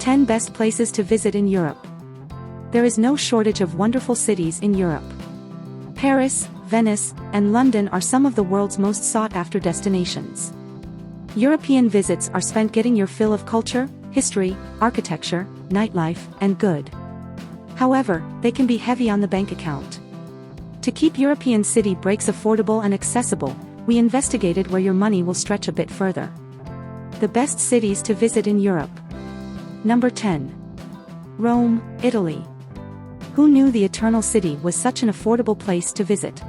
10 best places to visit in Europe. There is no shortage of wonderful cities in Europe. Paris, Venice, and London are some of the world's most sought-after destinations. European visits are spent getting your fill of culture, history, architecture, nightlife, and good. However, they can be heavy on the bank account. To keep European city breaks affordable and accessible, we investigated where your money will stretch a bit further. The best cities to visit in Europe. Number 10. Rome, Italy. Who knew the Eternal City was such an affordable place to visit?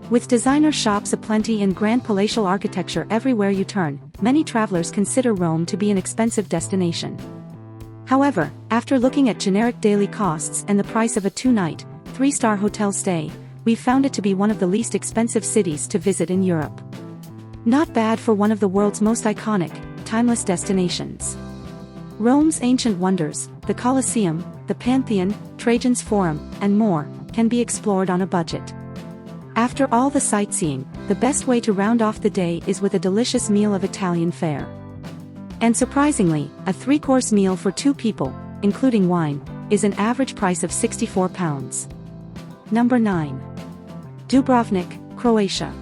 With designer shops aplenty and grand palatial architecture everywhere you turn, many travelers consider Rome to be an expensive destination. However, after looking at generic daily costs and the price of a 2-night, 3-star hotel stay, we found it to be one of the least expensive cities to visit in Europe. Not bad for one of the world's most iconic, timeless destinations. Rome's ancient wonders, the Colosseum, the Pantheon, Trajan's Forum, and more, can be explored on a budget. After all the sightseeing, the best way to round off the day is with a delicious meal of Italian fare. And surprisingly, a 3-course meal for 2 people, including wine, is an average price of £64. Number 9. Dubrovnik, Croatia.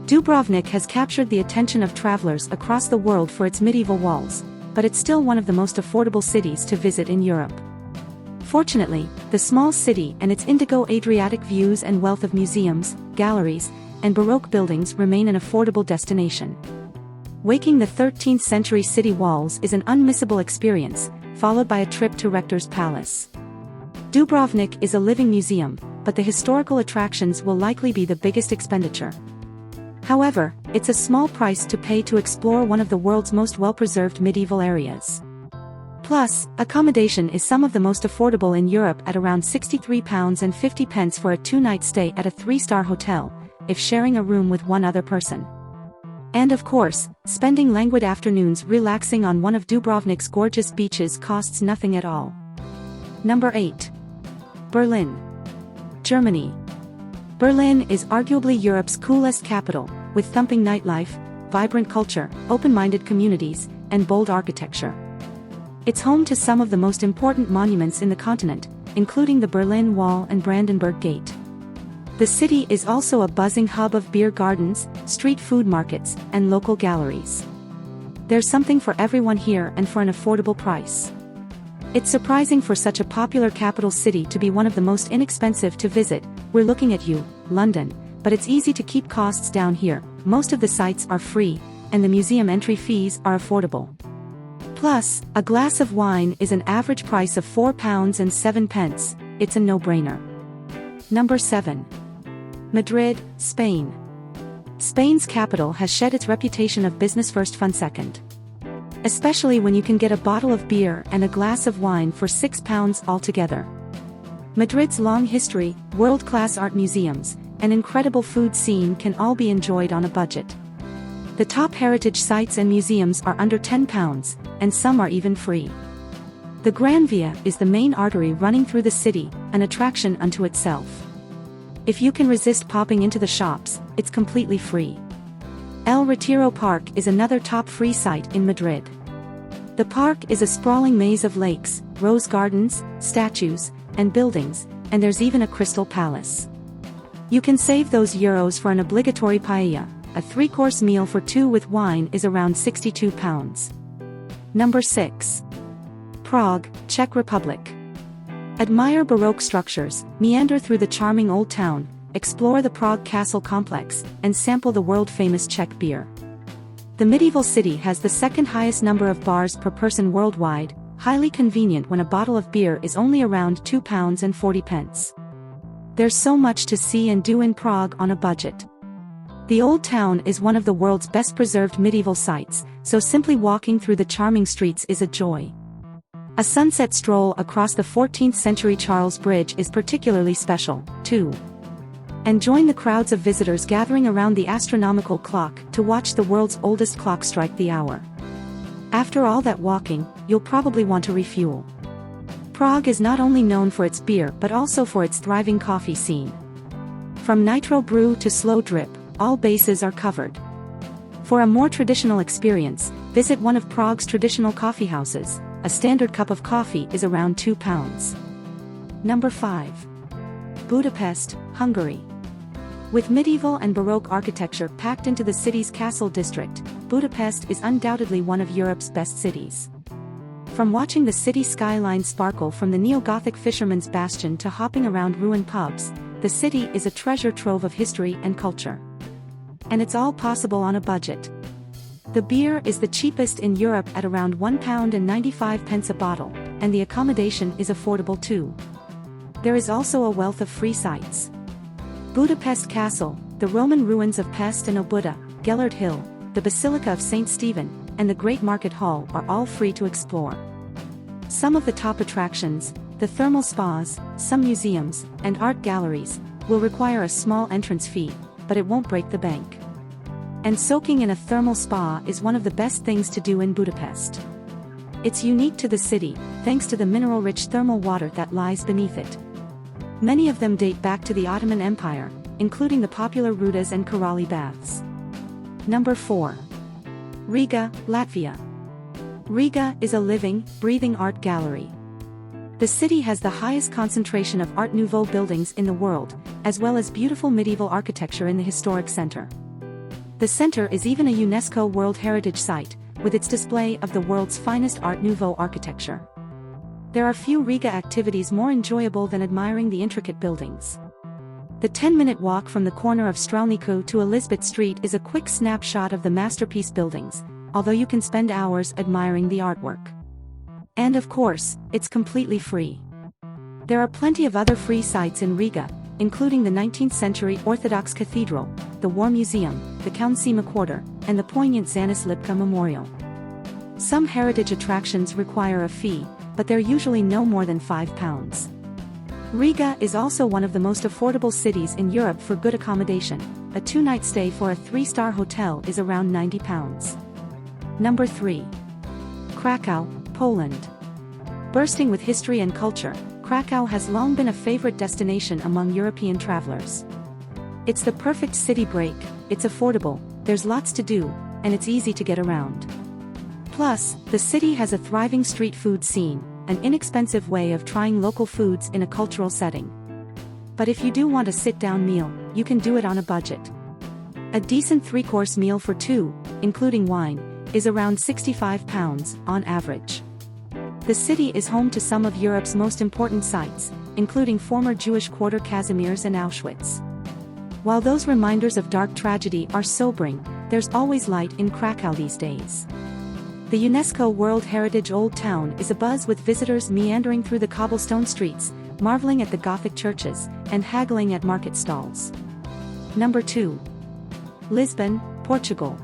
Dubrovnik has captured the attention of travelers across the world for its medieval walls, but it's still one of the most affordable cities to visit in Europe. Fortunately, the small city and its indigo Adriatic views and wealth of museums, galleries, and Baroque buildings remain an affordable destination. Waking the 13th century city walls is an unmissable experience, followed by a trip to Rector's Palace. Dubrovnik is a living museum, but the historical attractions will likely be the biggest expenditure. However, it's a small price to pay to explore one of the world's most well-preserved medieval areas. Plus, accommodation is some of the most affordable in Europe at around £63.50 for a 2-night stay at a 3-star hotel, if sharing a room with one other person. And of course, spending languid afternoons relaxing on one of Dubrovnik's gorgeous beaches costs nothing at all. Number 8. Berlin, Germany. Berlin is arguably Europe's coolest capital, with thumping nightlife, vibrant culture, open-minded communities, and bold architecture. It's home to some of the most important monuments in the continent, including the Berlin Wall and Brandenburg Gate. The city is also a buzzing hub of beer gardens, street food markets, and local galleries. There's something for everyone here and for an affordable price. It's surprising for such a popular capital city to be one of the most inexpensive to visit. We're looking at you, London, but it's easy to keep costs down here. Most of the sites are free, and the museum entry fees are affordable. Plus, a glass of wine is an average price of £4.07. It's a no-brainer. Number 7. Madrid, Spain. Spain's capital has shed its reputation of business first, fun second. Especially when you can get a bottle of beer and a glass of wine for £6 altogether. Madrid's long history, world-class art museums, and incredible food scene can all be enjoyed on a budget. The top heritage sites and museums are under £10, and some are even free. The Gran Via is the main artery running through the city, an attraction unto itself. If you can resist popping into the shops, it's completely free. El Retiro Park is another top free site in Madrid. The park is a sprawling maze of lakes, rose gardens, statues, and buildings, and there's even a crystal palace. You can save those euros for an obligatory paella. A 3-course meal for 2 with wine is around £62. Number 6. Prague, Czech Republic. Admire Baroque structures, meander through the charming old town, explore the Prague Castle complex, and sample the world-famous Czech beer. The medieval city has the second highest number of bars per person worldwide, highly convenient when a bottle of beer is only around £2.40. There's so much to see and do in Prague on a budget. The Old Town is one of the world's best preserved medieval sites, so simply walking through the charming streets is a joy. A sunset stroll across the 14th century Charles Bridge is particularly special, too. And join the crowds of visitors gathering around the astronomical clock to watch the world's oldest clock strike the hour. After all that walking, you'll probably want to refuel. Prague is not only known for its beer but also for its thriving coffee scene. From nitro brew to slow drip, all bases are covered. For a more traditional experience, visit one of Prague's traditional coffee houses, a standard cup of coffee is around £2. Number 5. Budapest, Hungary. With medieval and Baroque architecture packed into the city's castle district, Budapest is undoubtedly one of Europe's best cities. From watching the city skyline sparkle from the neo-Gothic fisherman's bastion to hopping around ruined pubs, the city is a treasure trove of history and culture. And it's all possible on a budget. The beer is the cheapest in Europe at around £1.95 a bottle, and the accommodation is affordable too. There is also a wealth of free sites. Budapest Castle, the Roman ruins of Pest and Obuda, Gellert Hill, the Basilica of St. Stephen, and the Great Market Hall are all free to explore. Some of the top attractions, the thermal spas, some museums, and art galleries, will require a small entrance fee, but it won't break the bank. And soaking in a thermal spa is one of the best things to do in Budapest. It's unique to the city, thanks to the mineral-rich thermal water that lies beneath it. Many of them date back to the Ottoman Empire, including the popular Rudas and Karali baths. Number 4. Riga, Latvia. Riga is a living, breathing art gallery. The city has the highest concentration of Art Nouveau buildings in the world, as well as beautiful medieval architecture in the historic center. The center is even a UNESCO World Heritage Site, with its display of the world's finest Art Nouveau architecture. There are few Riga activities more enjoyable than admiring the intricate buildings. The 10-minute walk from the corner of Strelniku to Elizabeth Street is a quick snapshot of the masterpiece buildings, although you can spend hours admiring the artwork. And of course, it's completely free. There are plenty of other free sites in Riga, including the 19th-century Orthodox Cathedral, the War Museum, the Councima Quarter, and the poignant Zanis Lipka Memorial. Some heritage attractions require a fee, but they're usually no more than £5. Riga is also one of the most affordable cities in Europe for good accommodation. A 2-night stay for a 3-star hotel is around £90. Number 3. Krakow, Poland. Bursting with history and culture, Krakow has long been a favorite destination among European travelers. It's the perfect city break, it's affordable, there's lots to do, and it's easy to get around. Plus, the city has a thriving street food scene, an inexpensive way of trying local foods in a cultural setting. But if you do want a sit-down meal, you can do it on a budget. A decent 3-course meal for 2, including wine, is around £65 on average. The city is home to some of Europe's most important sites, including former Jewish quarter Kazimierz and Auschwitz. While those reminders of dark tragedy are sobering, there's always light in Krakow these days. The UNESCO World Heritage Old Town is abuzz with visitors meandering through the cobblestone streets, marveling at the Gothic churches, and haggling at market stalls. Number 2. Lisbon, Portugal.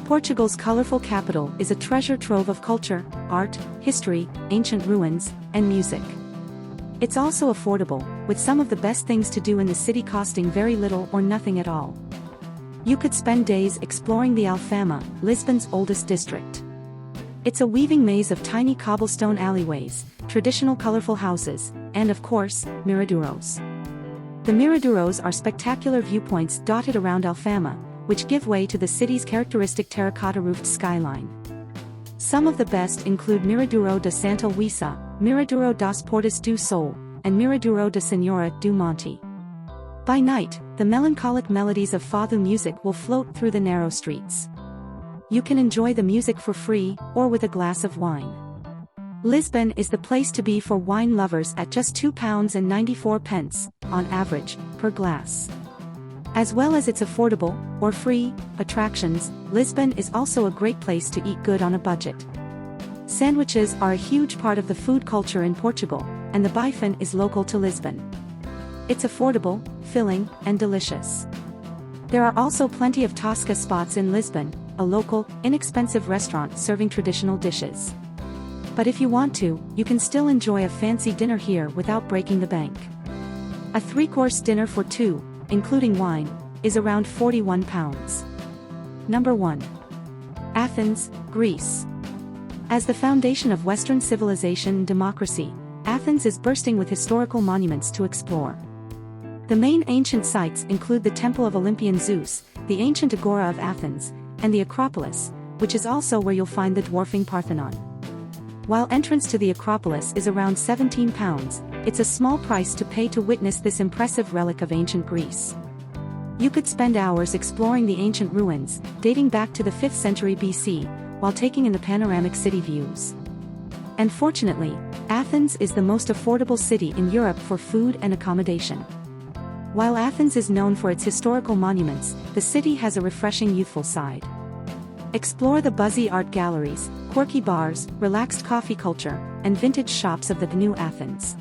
Portugal's colorful capital is a treasure trove of culture, art, history, ancient ruins, and music. It's also affordable, with some of the best things to do in the city costing very little or nothing at all. You could spend days exploring the Alfama, Lisbon's oldest district. It's a weaving maze of tiny cobblestone alleyways, traditional colorful houses, and of course, miraduros. The miraduros are spectacular viewpoints dotted around Alfama, which give way to the city's characteristic terracotta-roofed skyline. Some of the best include Miraduro de Santa Luisa, Miraduro das Portas do Sol, and Miraduro de Senhora do Monte. By night, the melancholic melodies of fado music will float through the narrow streets. You can enjoy the music for free, or with a glass of wine. Lisbon is the place to be for wine lovers at just £2.94, on average, per glass. As well as its affordable, or free, attractions, Lisbon is also a great place to eat good on a budget. Sandwiches are a huge part of the food culture in Portugal, and the bifan is local to Lisbon. It's affordable, filling, and delicious. There are also plenty of Tosca spots in Lisbon, a local, inexpensive restaurant serving traditional dishes. But if you want to, you can still enjoy a fancy dinner here without breaking the bank. A 3-course dinner for 2, including wine, is around £41. Number 1. Athens, Greece. As the foundation of Western civilization and democracy, Athens is bursting with historical monuments to explore. The main ancient sites include the Temple of Olympian Zeus, the ancient Agora of Athens, and the Acropolis, which is also where you'll find the dwarfing Parthenon. While entrance to the Acropolis is around £17, it's a small price to pay to witness this impressive relic of ancient Greece. You could spend hours exploring the ancient ruins, dating back to the 5th century BC, while taking in the panoramic city views. And fortunately, Athens is the most affordable city in Europe for food and accommodation. While Athens is known for its historical monuments, the city has a refreshing youthful side. Explore the buzzy art galleries, quirky bars, relaxed coffee culture, and vintage shops of the new Athens.